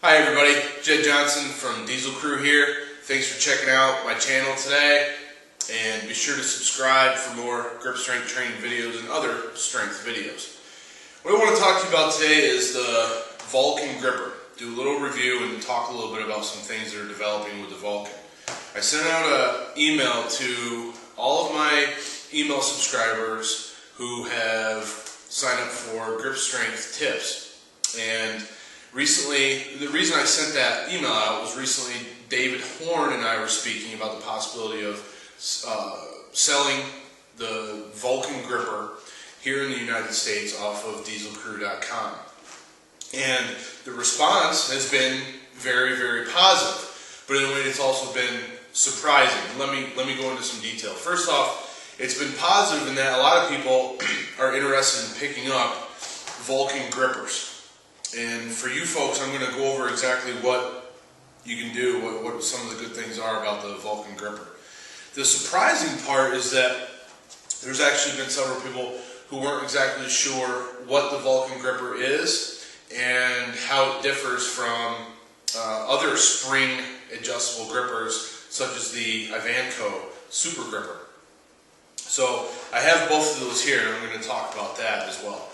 Hi everybody, Jed Johnson from Diesel Crew here. Thanks for checking out my channel today, and be sure to subscribe for more grip strength training videos and other strength videos. What I want to talk to you about today is the Vulcan gripper. Do a little review and talk a little bit about some things that are developing with the Vulcan. I sent out an email to all of my email subscribers who have signed up for grip strength tips, and recently, the reason I sent that email out was recently David Horn and I were speaking about the possibility of selling the Vulcan gripper here in the United States off of dieselcrew.com. And the response has been very, very positive, but in a way it's also been surprising. Let me go into some detail. First off, it's been positive in that a lot of people are interested in picking up Vulcan grippers. And for you folks, I'm going to go over exactly what you can do, what some of the good things are about the Vulcan gripper. The surprising part is that there's actually been several people who weren't exactly sure what the Vulcan gripper is and how it differs from other spring adjustable grippers such as the Ivanco Super Gripper. So I have both of those here, and I'm going to talk about that as well.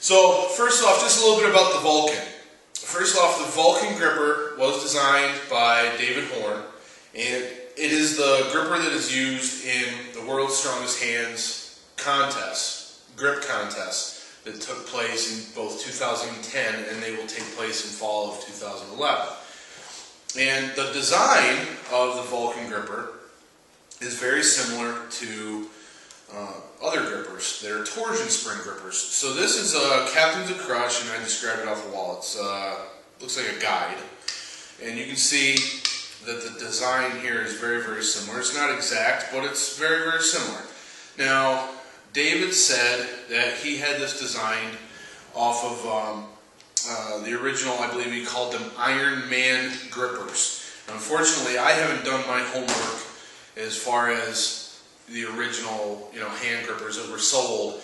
So first off, just a little bit about the Vulcan. First off, the Vulcan gripper was designed by David Horn, and it is the gripper that is used in the World's Strongest Hands contest, grip contest, that took place in both 2010 and they will take place in fall of 2011. And the design of the Vulcan gripper is very similar to other grippers. They're torsion spring grippers. So this is Captain's a Crush, and I just grabbed it off the wall. It's looks like a guide, and you can see that the design here is very, very similar. It's not exact, but it's very, very similar. Now, David said that he had this designed off of the original, I believe he called them Iron Man grippers. Unfortunately, I haven't done my homework as far as the original, hand grippers that were sold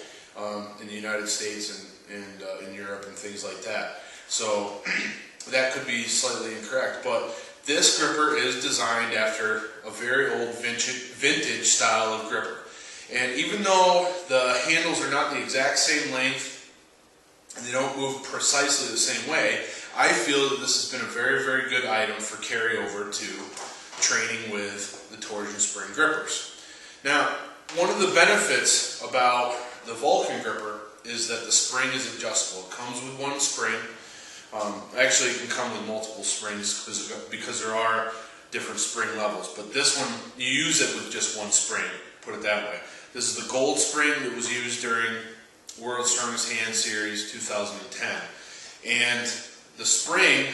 in the United States and in Europe and things like that. So that could be slightly incorrect, but this gripper is designed after a very old vintage style of gripper. And even though the handles are not the exact same length and they don't move precisely the same way, I feel that this has been a very, very good item for carryover to training with the torsion spring grippers. Now, one of the benefits about the Vulcan gripper is that the spring is adjustable. It comes with one spring. Actually, it can come with multiple springs because there are different spring levels. But this one, you use it with just one spring, put it that way. This is the gold spring that was used during World's Strongest Hand Series 2010. And the spring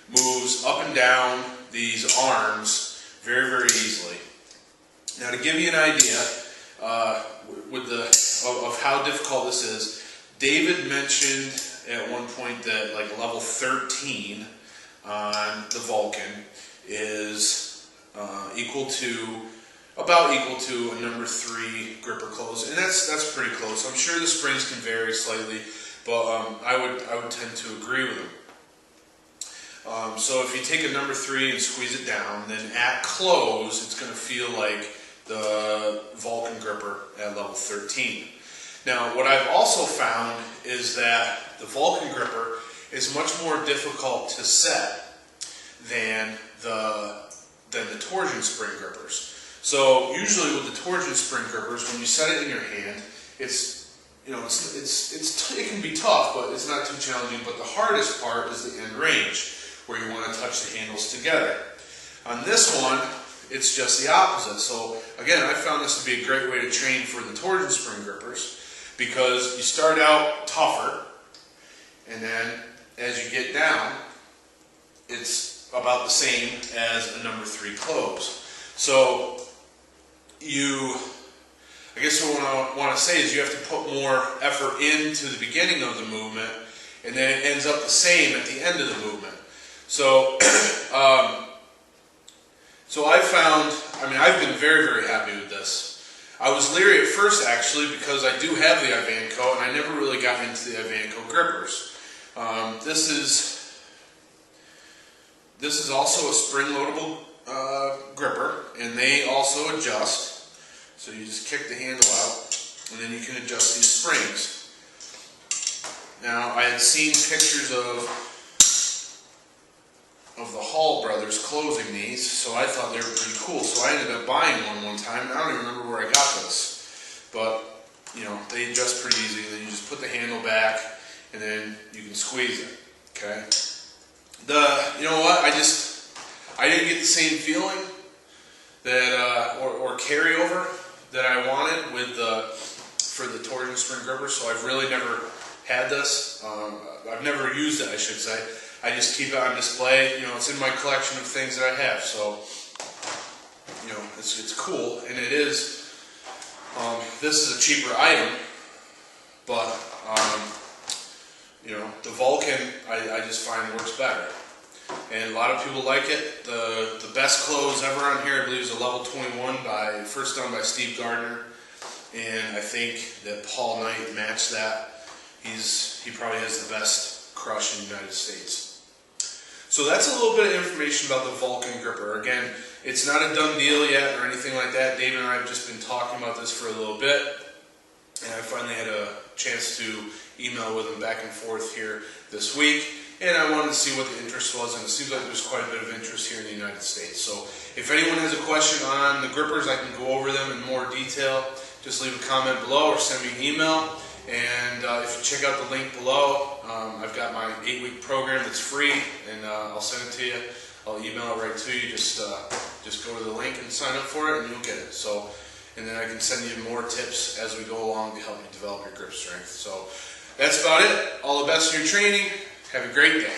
moves up and down these arms very, very easily. Now, to give you an idea of how difficult this is, David mentioned at one point that like level 13 on the Vulcan is about equal to a number 3 gripper close, and that's pretty close. I'm sure the springs can vary slightly, but I would tend to agree with him. So if you take a number 3 and squeeze it down, then at close it's going to feel like the Vulcan gripper at level 13. Now, what I've also found is that the Vulcan gripper is much more difficult to set than the torsion spring grippers. So usually with the torsion spring grippers, when you set it in your hand, it can be tough, but it's not too challenging. But the hardest part is the end range, where you want to touch the handles together. On this one, it's just the opposite. So again, I found this to be a great way to train for the torsion spring grippers, because you start out tougher, and then as you get down, it's about the same as a number 3 close. So I guess what I want to say is you have to put more effort into the beginning of the movement, and then it ends up the same at the end of the movement. So I've been very, very happy with this. I was leery at first, actually, because I do have the Ivanco, and I never really got into the Ivanco grippers. This is This is also a spring-loadable gripper, and they also adjust. So you just kick the handle out, and then you can adjust these springs. Now, I had seen pictures of the Hall brothers closing these, so I thought they were pretty cool. So I ended up buying one time, and I don't even remember where I got this. But, you know, they adjust pretty easy. Then you just put the handle back, and then you can squeeze it, okay? You know what, I didn't get the same feeling that, or carryover that I wanted with for the torsion spring gripper, so I've really never had this. I've never used it, I should say. I just keep it on display. You know, it's in my collection of things that I have, so, you know, it's cool, and it is, this is a cheaper item, but, you know, the Vulcan, I just find works better. And a lot of people like it. The best close ever on here, I believe, is a level 21 first done by Steve Gardner. And I think that Paul Knight matched that. He probably has the best crush in the United States. So that's a little bit of information about the Vulcan gripper. Again, it's not a done deal yet or anything like that. David and I have just been talking about this for a little bit. And I finally had a chance to email with him back and forth here this week. And I wanted to see what the interest was, and it seems like there's quite a bit of interest here in the United States. So if anyone has a question on the grippers, I can go over them in more detail. Just leave a comment below or send me an email. And if you check out the link below, I've got my 8-week program that's free, and I'll send it to you. I'll email it right to you. Just go to the link and sign up for it, and you'll get it. So, and then I can send you more tips as we go along to help you develop your grip strength. So that's about it. All the best in your training. Have a great day.